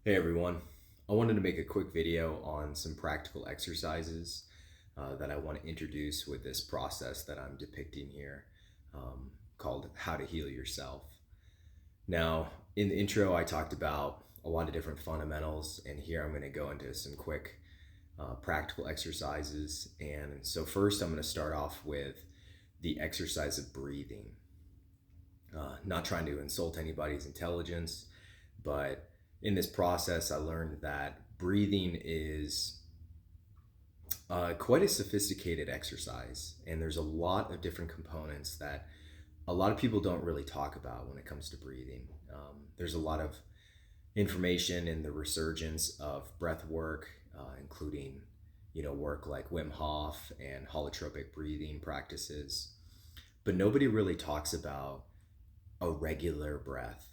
Hey everyone, I wanted to make a quick video on some practical exercises that I want to introduce with this process that I'm depicting here called How to Heal Yourself. Now, in the intro, I talked about a lot of different fundamentals, and here I'm going to go into some quick practical exercises. And so, first, I'm going to start off with the exercise of breathing. Not trying to insult anybody's intelligence, but in this process, I learned that breathing is quite a sophisticated exercise, and there's a lot of different components that a lot of people don't really talk about when it comes to breathing. There's a lot of information in the resurgence of breath work, including work like Wim Hof and holotropic breathing practices, but nobody really talks about a regular breath.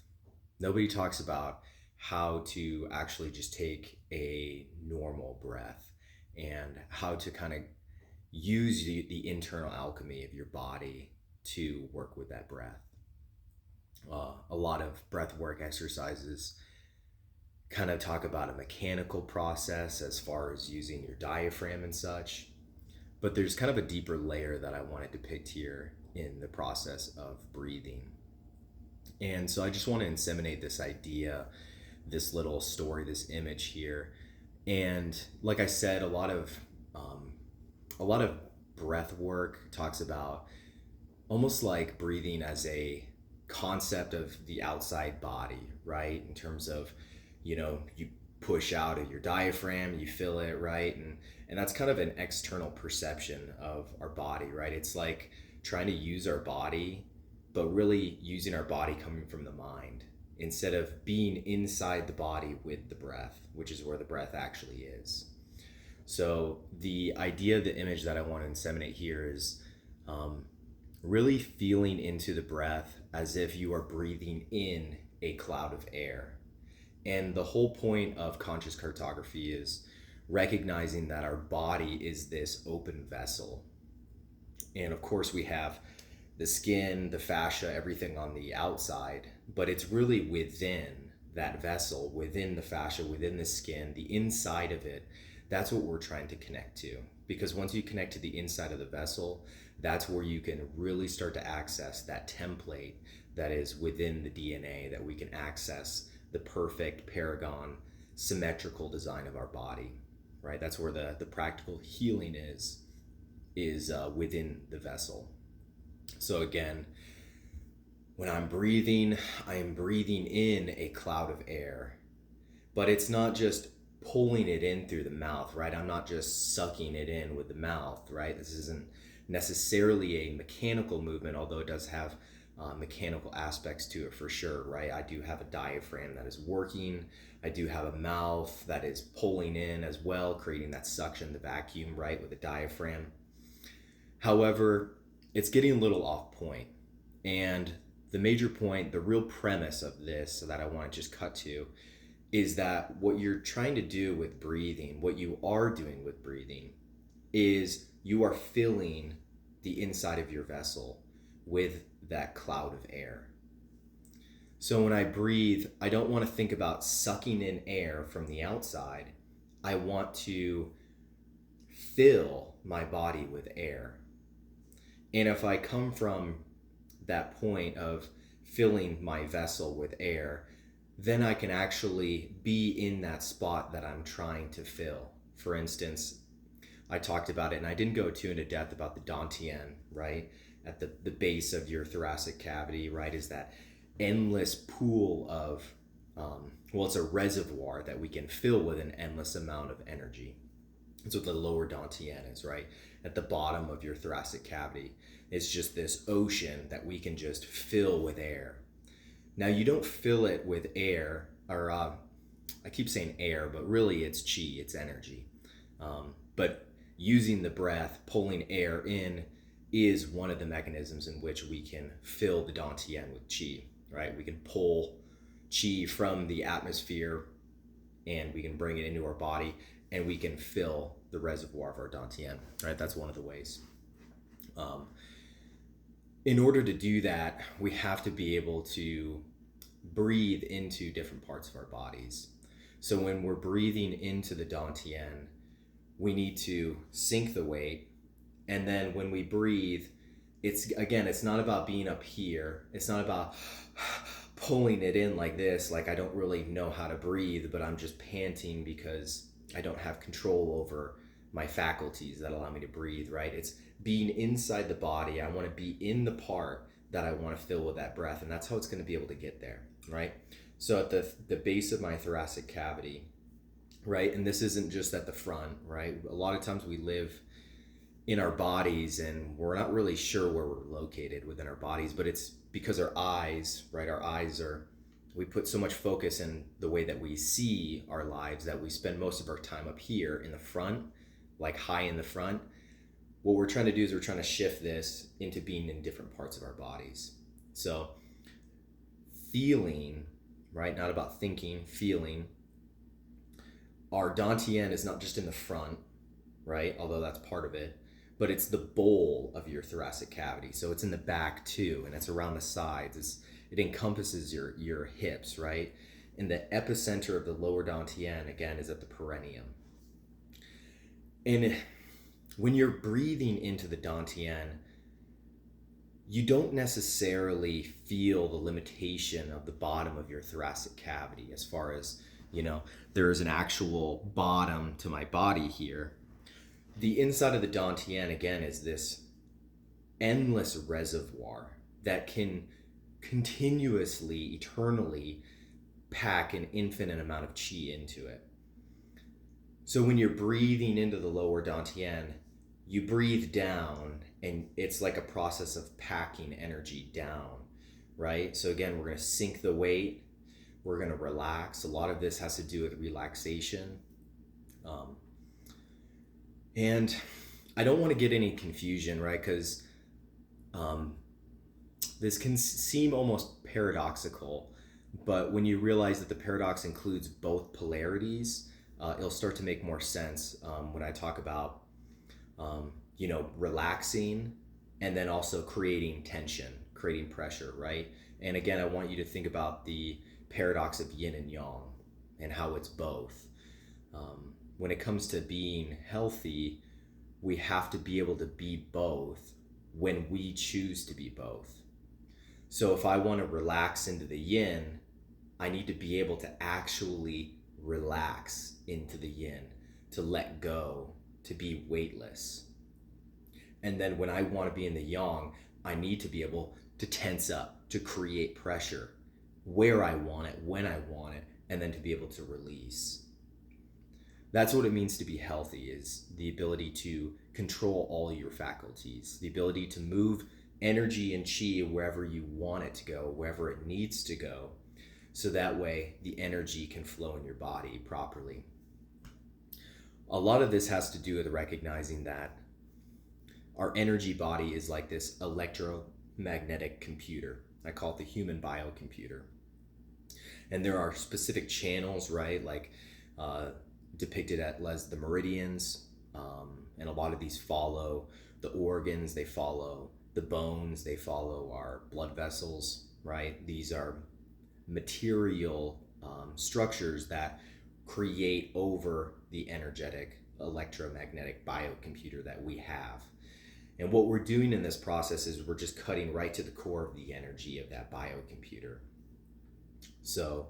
Nobody talks about how to actually just take a normal breath and how to kind of use the internal alchemy of your body to work with that breath. A lot of breath work exercises kind of talk about a mechanical process as far as using your diaphragm and such, but there's kind of a deeper layer that I want to depict here in the process of breathing. And so I just want to inseminate this idea, this little story, this image here. And like I said, a lot of breath work talks about almost like breathing as a concept of the outside body, right? In terms of, you push out of your diaphragm, you feel it, right? And that's kind of an external perception of our body, right? It's like trying to use our body, but really using our body coming from the mind instead of being inside the body with the breath, which is where the breath actually is. So the idea, the image that I want to inseminate here is really feeling into the breath as if you are breathing in a cloud of air. And the whole point of conscious cartography is recognizing that our body is this open vessel. And of course, we have the skin, the fascia, everything on the outside, but it's really within that vessel, within the fascia, within the skin, the inside of it. That's what we're trying to connect to. Because once you connect to the inside of the vessel, that's where you can really start to access that template that is within the DNA, that we can access the perfect paragon symmetrical design of our body, right? That's where the practical healing is within the vessel. So again, when I'm breathing, I am breathing in a cloud of air, but it's not just pulling it in through the mouth, right? I'm not just sucking it in with the mouth, right? This isn't necessarily a mechanical movement, although it does have mechanical aspects to it for sure, right? I do have a diaphragm that is working. I do have a mouth that is pulling in as well, creating that suction, the vacuum, right, with the diaphragm. However, it's getting a little off point. And the major point, the real premise of this that I want to just cut to is that what you're trying to do with breathing, what you are doing with breathing, is you are filling the inside of your vessel with that cloud of air. So when I breathe, I don't want to think about sucking in air from the outside. I want to fill my body with air. And if I come from that point of filling my vessel with air, then I can actually be in that spot that I'm trying to fill. For instance, I talked about it, and I didn't go too into depth about the dantian, right? At the base of your thoracic cavity, right, is that endless pool of, it's a reservoir that we can fill with an endless amount of energy. That's what the lower dantian is, right? At the bottom of your thoracic cavity. It's just this ocean that we can just fill with air. Now, you don't fill it with air, or I keep saying air, but really it's chi, it's energy. But using the breath, pulling air in, is one of the mechanisms in which we can fill the dantian with chi, right? We can pull chi from the atmosphere and we can bring it into our body and we can fill the reservoir of our dantian, right? That's one of the ways. In order to do that, we have to be able to breathe into different parts of our bodies. So when we're breathing into the dantian, we need to sink the weight. And then when we breathe, it's not about being up here. It's not about pulling it in like this, like I don't really know how to breathe, but I'm just panting because I don't have control over my faculties that allow me to breathe, right? It's being inside the body. I want to be in the part that I want to fill with that breath, and that's how it's going to be able to get there, right? So at the base of my thoracic cavity, right? And this isn't just at the front, right? A lot of times we live in our bodies and we're not really sure where we're located within our bodies, but it's because our eyes, right? We put so much focus in the way that we see our lives that we spend most of our time up here in the front, like high in the front. What we're trying to do is we're trying to shift this into being in different parts of our bodies. So feeling, right? Not about thinking, feeling. Our dantian is not just in the front, right? Although that's part of it, but it's the bowl of your thoracic cavity. So it's in the back too, and it's around the sides. It encompasses your hips, right? And the epicenter of the lower dantian, again, is at the perineum. And when you're breathing into the dantian, you don't necessarily feel the limitation of the bottom of your thoracic cavity as far as, there's an actual bottom to my body here. The inside of the dantian, again, is this endless reservoir that can continuously, eternally pack an infinite amount of chi into it. So when you're breathing into the lower dantian, you breathe down, and it's like a process of packing energy down, right? So again, we're going to sink the weight. We're going to relax. A lot of this has to do with relaxation. And I don't want to get any confusion, right? Because this can seem almost paradoxical, but when you realize that the paradox includes both polarities, it'll start to make more sense when I talk about, relaxing and then also creating tension, creating pressure, right? And again, I want you to think about the paradox of yin and yang and how it's both. When it comes to being healthy, we have to be able to be both when we choose to be both. So if I want to relax into the yin, I need to be able to actually relax into the yin, to let go, to be weightless. And then when I want to be in the yang, I need to be able to tense up, to create pressure where I want it, when I want it, and then to be able to release. That's what it means to be healthy, is the ability to control all your faculties, the ability to move energy and chi wherever you want it to go, wherever it needs to go, so that way the energy can flow in your body properly. A lot of this has to do with recognizing that our energy body is like this electromagnetic computer. I call it the human biocomputer. And there are specific channels, right? Like depicted as the meridians, and a lot of these follow the organs, they follow the bones, they follow our blood vessels, right? These are material structures that create over the energetic electromagnetic biocomputer that we have. And what we're doing in this process is we're just cutting right to the core of the energy of that biocomputer. So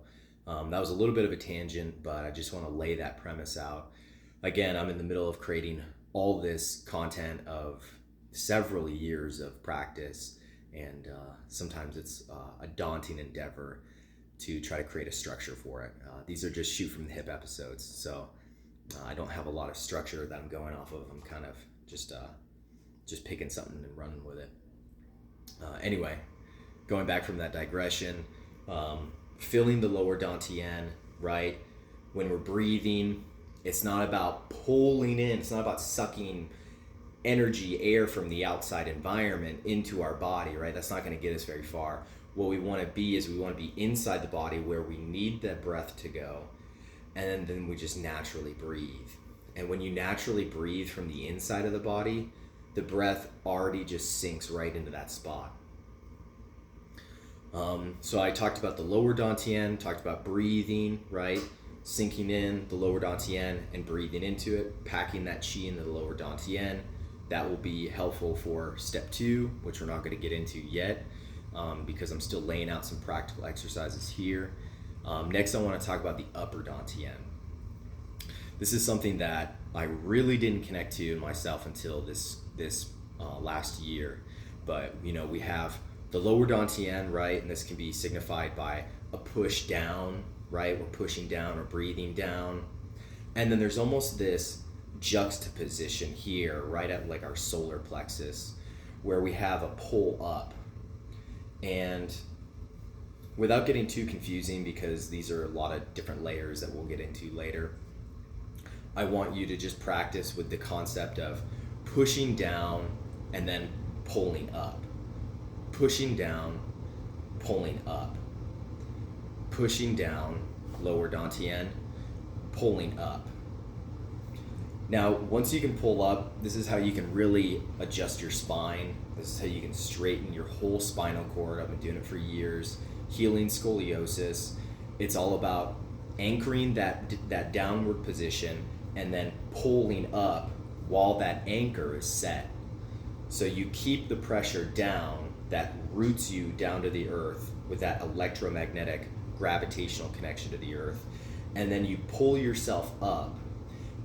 that was a little bit of a tangent, but I just want to lay that premise out. Again, I'm in the middle of creating all this content of several years of practice, and sometimes it's a daunting endeavor to try to create a structure for it. These are just shoot from the hip episodes, so I don't have a lot of structure that I'm going off of. I'm kind of just picking something and running with it. Anyway, going back from that digression, filling the lower dantian, right? When we're breathing, it's not about pulling in, it's not about sucking energy, air from the outside environment into our body, right? That's not going to get us very far. What we want to be is we want to be inside the body where we need that breath to go, and then we just naturally breathe. And when you naturally breathe from the inside of the body, the breath already just sinks right into that spot. So I talked about the lower dantian, talked about breathing, right? sinking in the lower dantian and breathing into it, packing that chi into the lower dantian. That will be helpful for step 2, which we're not going to get into yet because I'm still laying out some practical exercises here. Next, I want to talk about the upper dantian. This is something that I really didn't connect to myself until this last year. But we have the lower dantian, right? And this can be signified by a push down, right? We're pushing down or breathing down. And then there's almost this juxtaposition here, right at like our solar plexus, where we have a pull up. And without getting too confusing, because these are a lot of different layers that we'll get into later, I want you to just practice with the concept of pushing down and then pulling up. Pushing down, pulling up. Pushing down, lower dantian, pulling up. Now, once you can pull up, this is how you can really adjust your spine. This is how you can straighten your whole spinal cord. I've been doing it for years. Healing scoliosis. It's all about anchoring that downward position and then pulling up while that anchor is set. So you keep the pressure down that roots you down to the earth with that electromagnetic gravitational connection to the earth. And then you pull yourself up.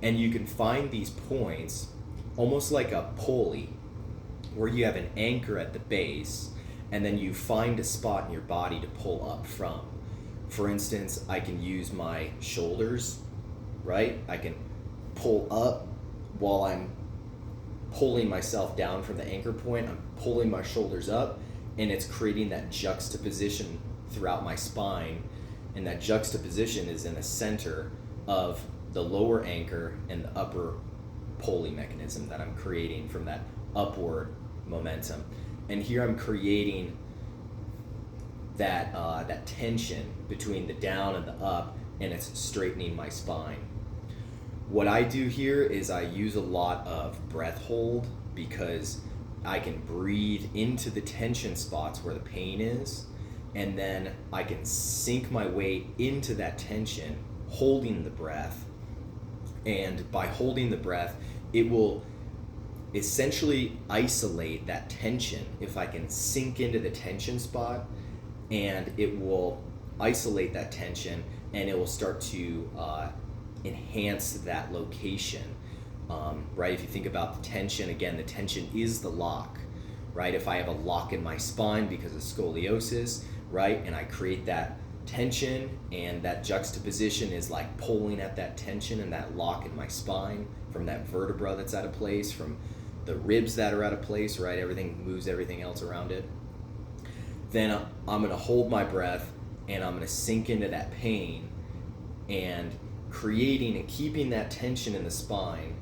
And you can find these points almost like a pulley where you have an anchor at the base and then you find a spot in your body to pull up from. For instance, I can use my shoulders, right? I can pull up while I'm pulling myself down from the anchor point. I'm pulling my shoulders up and it's creating that juxtaposition throughout my spine. And that juxtaposition is in the center of the lower anchor and the upper pulley mechanism that I'm creating from that upward momentum. And here I'm creating that tension between the down and the up, and it's straightening my spine. What I do here is I use a lot of breath hold because I can breathe into the tension spots where the pain is, and then I can sink my weight into that tension, holding the breath. And by holding the breath, it will essentially isolate that tension. If I can sink into the tension spot, and it will isolate that tension, and it will start to enhance that location, right? If you think about the tension, again, the tension is the lock, right? If I have a lock in my spine because of scoliosis, right, and I create that tension, and that juxtaposition is like pulling at that tension and that lock in my spine from that vertebra that's out of place, from the ribs that are out of place, right? Everything moves everything else around it. Then I'm going to hold my breath and I'm going to sink into that pain, and creating and keeping that tension in the spine,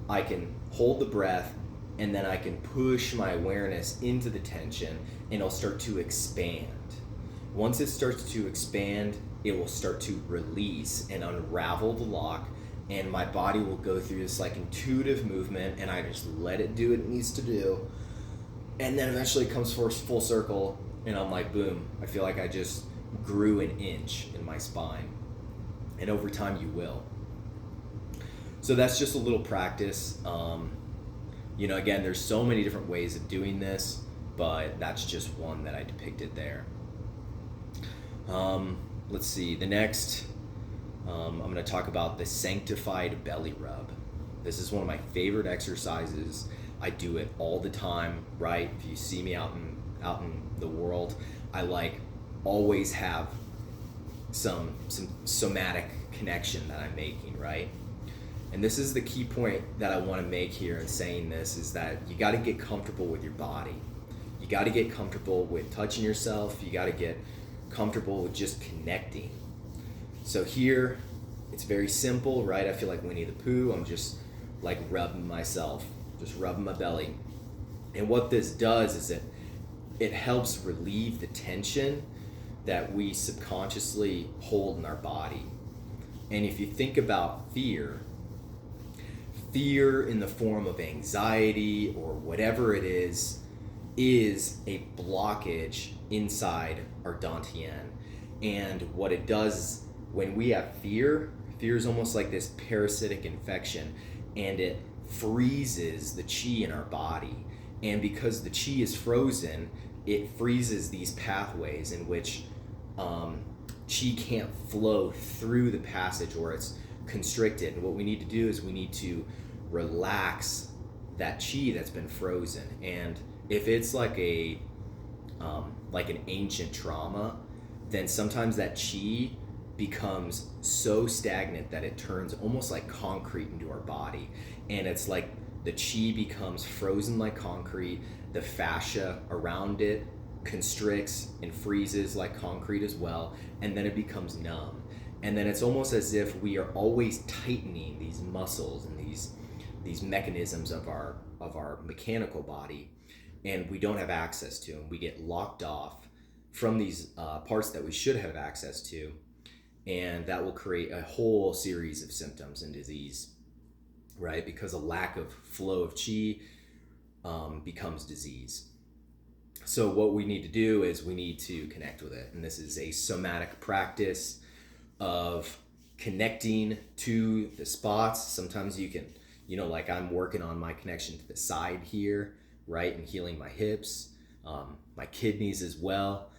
I can hold the breath and then I can push my awareness into the tension and it'll start to expand. Once it starts to expand, it will start to release and unravel the lock, and my body will go through this like intuitive movement, and I just let it do what it needs to do. And then eventually it comes full circle, and I'm like, boom, I feel like I just grew an inch in my spine. And over time you will. So that's just a little practice. Again, there's so many different ways of doing this, but that's just one that I depicted there. Let's see, the next, I'm going to talk about the sanctified belly rub. This is one of my favorite exercises. I do it all the time, right? If you see me out in the world, I always have some somatic connection that I'm making, right? And this is the key point that I want to make here in saying this, is that you got to get comfortable with your body. You got to get comfortable with touching yourself. You got to get comfortable with just connecting. So here, it's very simple, right? I feel like Winnie the Pooh. I'm just like rubbing myself, just rubbing my belly. And what this does is it helps relieve the tension that we subconsciously hold in our body. And if you think about fear in the form of anxiety or whatever it is a blockage inside our dantian. And what it does when we have fear, Fear is almost like this parasitic infection, and it freezes the chi in our body. And because the chi is frozen, it freezes these pathways in which chi can't flow through the passage, or it's constricted. And what we need to do is we need to relax that chi that's been frozen. And if it's like an ancient trauma, then sometimes that chi becomes so stagnant that it turns almost like concrete into our body. And it's like the chi becomes frozen like concrete, the fascia around it constricts and freezes like concrete as well, and then it becomes numb. And then it's almost as if we are always tightening these muscles and these mechanisms of our mechanical body, and we don't have access to them. We get locked off from these parts that we should have access to, and that will create a whole series of symptoms and disease, right? Because a lack of flow of chi becomes disease. So what we need to do is we need to connect with it. And this is a somatic practice of connecting to the spots. Sometimes you can, like I'm working on my connection to the side here, right? And healing my hips, my kidneys as well.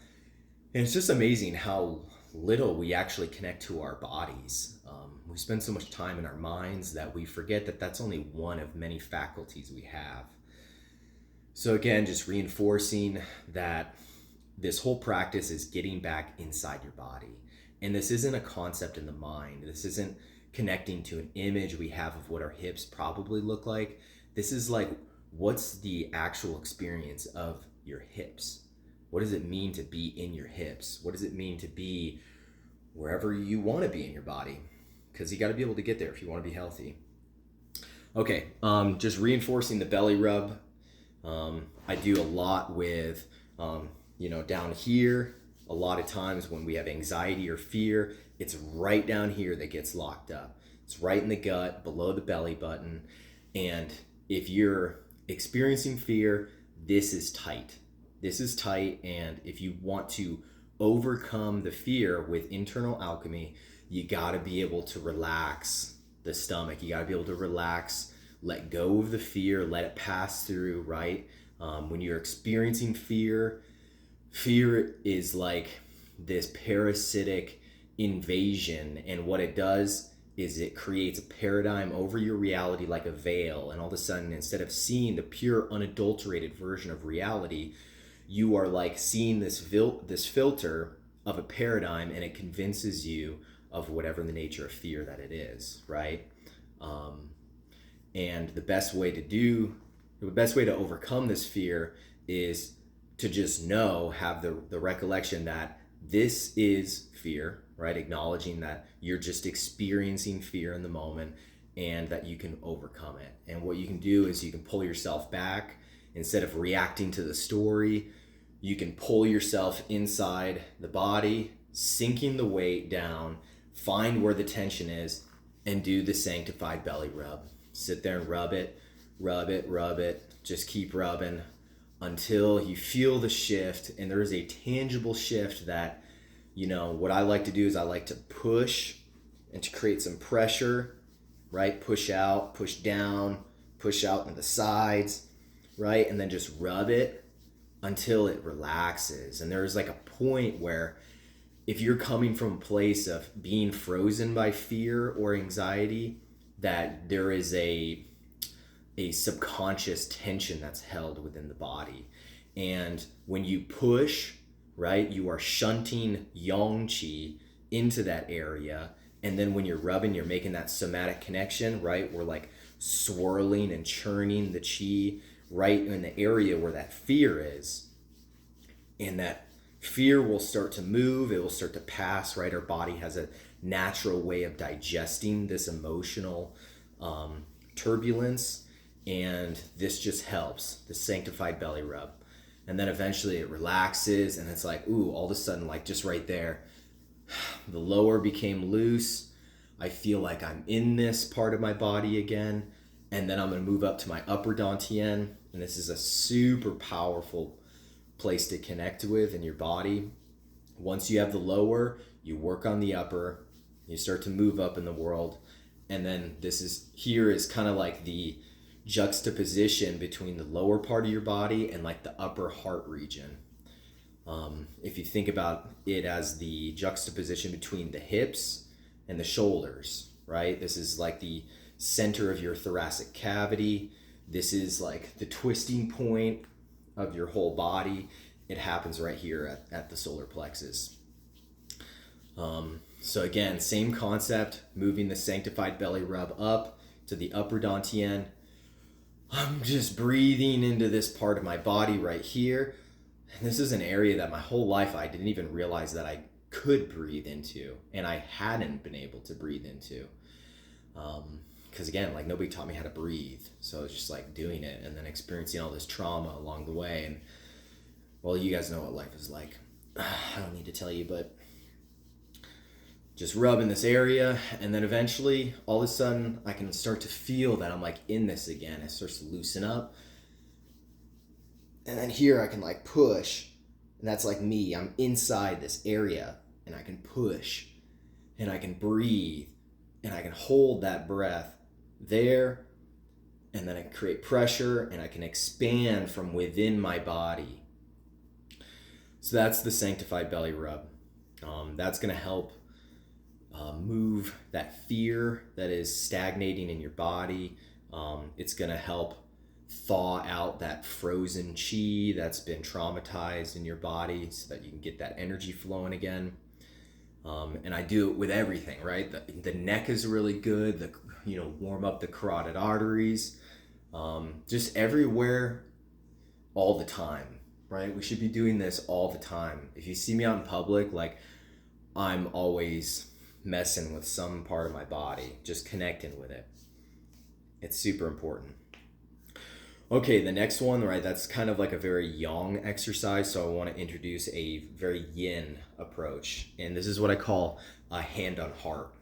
And it's just amazing how little we actually connect to our bodies. We spend so much time in our minds that we forget that that's only one of many faculties we have. So again, just reinforcing that this whole practice is getting back inside your body. And this isn't a concept in the mind. This isn't connecting to an image we have of what our hips probably look like. This is like, what's the actual experience of your hips? What does it mean to be in your hips? What does it mean to be wherever you want to be in your body? Because you got to be able to get there if you want to be healthy. Okay, just reinforcing the belly rub. I do a lot with, down here. A lot of times when we have anxiety or fear, it's right down here that gets locked up. It's right in the gut, below the belly button. And if you're experiencing fear, this is tight. This is tight. And if you want to overcome the fear with internal alchemy, you got to be able to relax the stomach. You got to be able to relax, let go of the fear, let it pass through, right? When you're experiencing fear is like this parasitic invasion. And what it does is it creates a paradigm over your reality like a veil. And all of a sudden, instead of seeing the pure, unadulterated version of reality, you are like seeing this filter of a paradigm, and it convinces you of whatever the nature of fear that it is, right? And the best way to overcome this fear is to just have the recollection that this is fear, right? Acknowledging that you're just experiencing fear in the moment and that you can overcome it. And what you can do is you can pull yourself back. Instead of reacting to the story, you can pull yourself inside the body, sinking the weight down, find where the tension is, and do the sanctified belly rub. Sit there and rub it, just keep rubbing until you feel the shift. And there is a tangible shift that, what I like to do is I like to push and to create some pressure, right? Push out, push down, push out on the sides, right? And then just rub it until it relaxes. And there's like a point where if you're coming from a place of being frozen by fear or anxiety, that there is a subconscious tension that's held within the body. And when you push, right, you are shunting yang qi into that area. And then when you're rubbing, you're making that somatic connection, right? We're like swirling and churning the qi right in the area where that fear is. And that fear will start to move, it will start to pass, right? Our body has a natural way of digesting this emotional turbulence, and this just helps, the sanctified belly rub. And then eventually it relaxes, and it's like, ooh, all of a sudden, like just right there, the lower became loose. I feel like I'm in this part of my body again. And then I'm going to move up to my upper dantian, and this is a super powerful place to connect with in your body. Once you have the lower, you work on the upper, You start to move up in the world, and then here is kind of like the juxtaposition between the lower part of your body and like the upper heart region. If you think about it as the juxtaposition between the hips and the shoulders, right? This is like the center of your thoracic cavity. This is like the twisting point of your whole body. It happens right here at the solar plexus. So again, same concept, moving the sanctified belly rub up to the upper dantian. I'm just breathing into this part of my body right here. And this is an area that my whole life I didn't even realize that I could breathe into, and I hadn't been able to breathe into. Because again, like nobody taught me how to breathe. So I was just like doing it and then experiencing all this trauma along the way. And well, you guys know what life is like. I don't need to tell you, but just rub in this area, and then eventually all of a sudden I can start to feel that I'm like in this again. It starts to loosen up, and then here I can like push, and that's like me. I'm inside this area, and I can push, and I can breathe, and I can hold that breath there, and then I create pressure, and I can expand from within my body. So that's the sanctified belly rub. That's going to help move that fear that is stagnating in your body. It's going to help thaw out that frozen chi that's been traumatized in your body so that you can get that energy flowing again. And I do it with everything, right? The neck is really good. Warm up the carotid arteries. Just everywhere, all the time, right? We should be doing this all the time. If you see me out in public, like I'm always messing with some part of my body, just connecting with it. It's super important. Okay, the next one, right, that's kind of like a very yang exercise, so I want to introduce a very yin approach, and this is what I call a hand on heart.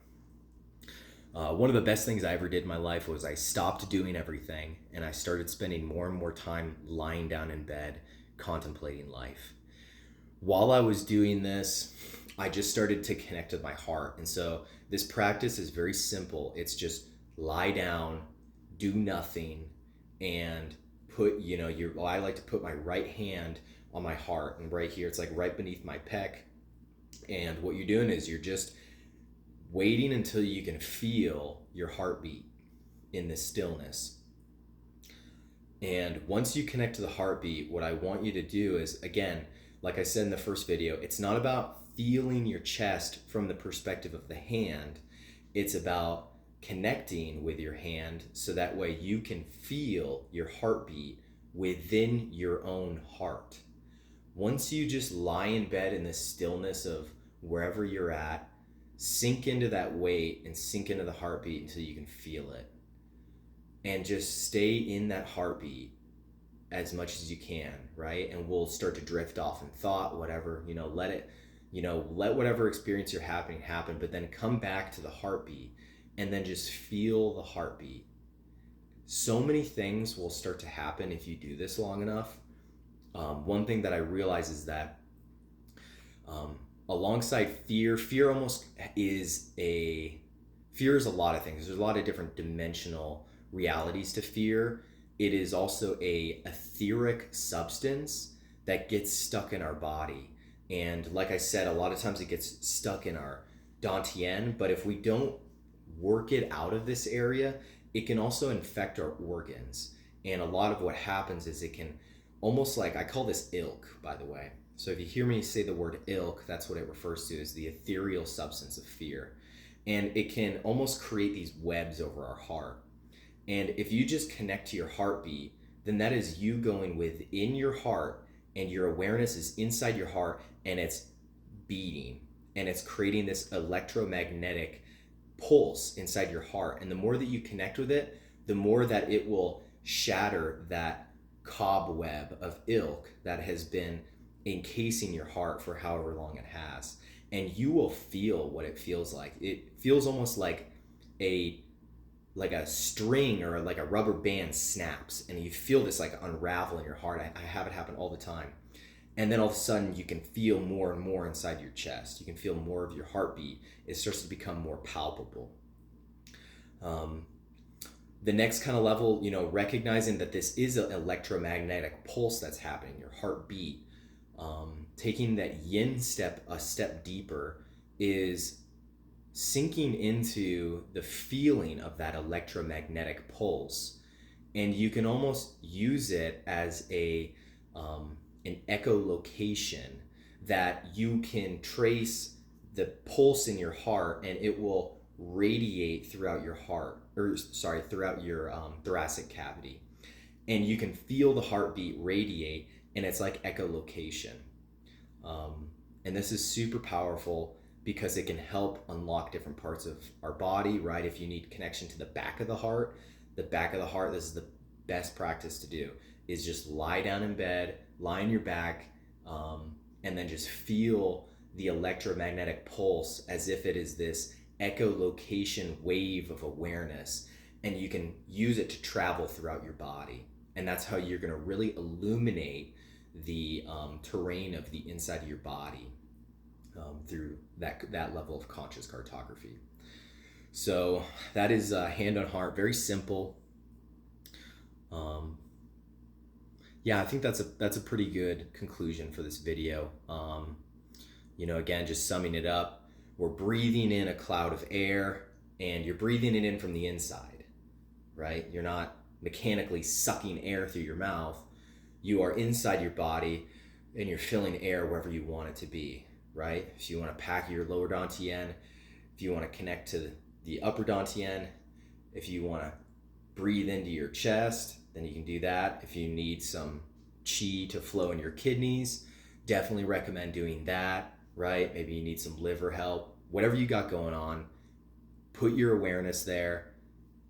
One of the best things I ever did in my life was I stopped doing everything, and I started spending more and more time lying down in bed, contemplating life. While I was doing this, I just started to connect with my heart. And so this practice is very simple. It's just lie down, do nothing, and put, I like to put my right hand on my heart, and right here, it's like right beneath my pec. And what you're doing is you're just waiting until you can feel your heartbeat in this stillness. And once you connect to the heartbeat, what I want you to do is, again, like I said in the first video, it's not about feeling your chest from the perspective of the hand. It's about connecting with your hand so that way you can feel your heartbeat within your own heart. Once you just lie in bed in the stillness of wherever you're at, sink into that weight and sink into the heartbeat until you can feel it. And just stay in that heartbeat as much as you can, right? And we'll start to drift off in thought, whatever, let whatever experience you're having happen, but then come back to the heartbeat and then just feel the heartbeat. So many things will start to happen if you do this long enough. One thing that I realize is that alongside fear is a lot of things. There's a lot of different dimensional realities to fear. It is also a etheric substance that gets stuck in our body. And like I said, a lot of times it gets stuck in our dantian, but if we don't work it out of this area, it can also infect our organs. And a lot of what happens is it can almost like, I call this ilk, by the way. So if you hear me say the word ilk, that's what it refers to, is the ethereal substance of fear. And it can almost create these webs over our heart. And if you just connect to your heartbeat, then that is you going within your heart, and your awareness is inside your heart, and it's beating, and it's creating this electromagnetic pulse inside your heart. And the more that you connect with it, the more that it will shatter that cobweb of ilk that has been encasing your heart for however long it has. And you will feel what it feels like. It feels almost like a string or like a rubber band snaps, and you feel this like unravel in your heart. I have it happen all the time. And then all of a sudden you can feel more and more inside your chest. You can feel more of your heartbeat. It starts to become more palpable. The next kind of level, recognizing that this is an electromagnetic pulse that's happening, your heartbeat. Taking that yin step a step deeper is sinking into the feeling of that electromagnetic pulse. And you can almost use it as an echolocation that you can trace the pulse in your heart, and it will radiate throughout your throughout your thoracic cavity. And you can feel the heartbeat radiate, and it's like echolocation. And this is super powerful because it can help unlock different parts of our body, right? If you need connection to the back of the heart, this is the best practice to do, is just lie down in bed, lie on your back, and then just feel the electromagnetic pulse as if it is this echolocation wave of awareness, and you can use it to travel throughout your body. And that's how you're going to really illuminate the terrain of the inside of your body through that level of conscious cartography. So that is hand on heart, very simple. I think that's a pretty good conclusion for this video. Again, just summing it up, we're breathing in a cloud of air, and you're breathing it in from the inside, right? You're not mechanically sucking air through your mouth. You are inside your body, and you're filling air wherever you want it to be, right? If you want to pack your lower dantian, if you want to connect to the upper dantian, if you want to breathe into your chest, then you can do that. If you need some chi to flow in your kidneys, definitely recommend doing that, right? Maybe you need some liver help. Whatever you got going on, put your awareness there,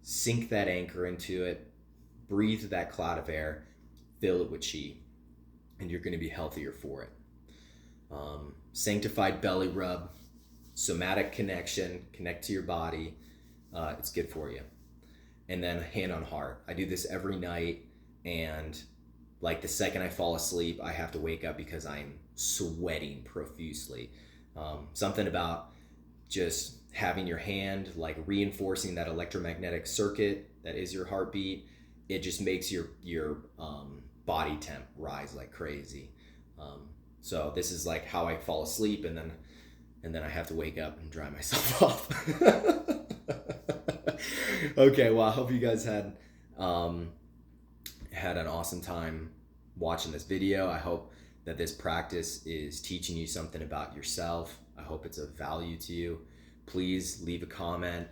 sink that anchor into it, breathe that cloud of air, fill it with chi, and you're going to be healthier for it. Sanctified belly rub, somatic connection, connect to your body. It's good for you. And then hand on heart. I do this every night, and like the second I fall asleep, I have to wake up because I'm sweating profusely. Something about just having your hand, like reinforcing that electromagnetic circuit that is your heartbeat. It just makes your body temp rise like crazy. So this is like how I fall asleep, and then I have to wake up and dry myself off. Okay, well, I hope you guys had an awesome time watching this video. I hope that this practice is teaching you something about yourself. I hope it's of value to you. Please leave a comment.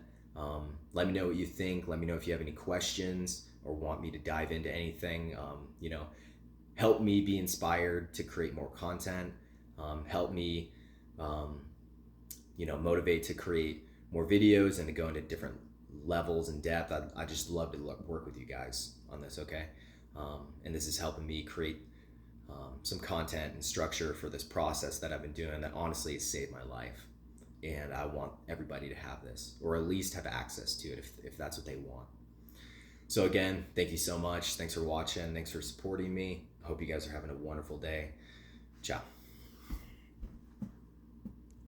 Let me know what you think. Let me know if you have any questions or want me to dive into anything. Help me be inspired to create more content. Help me, motivate to create more videos and to go into different levels and depth. I just love to work with you guys on this, okay? And this is helping me create some content and structure for this process that I've been doing that honestly has saved my life. And I want everybody to have this, or at least have access to it if that's what they want. So again, thank you so much. Thanks for watching. Thanks for supporting me. I hope you guys are having a wonderful day. Ciao.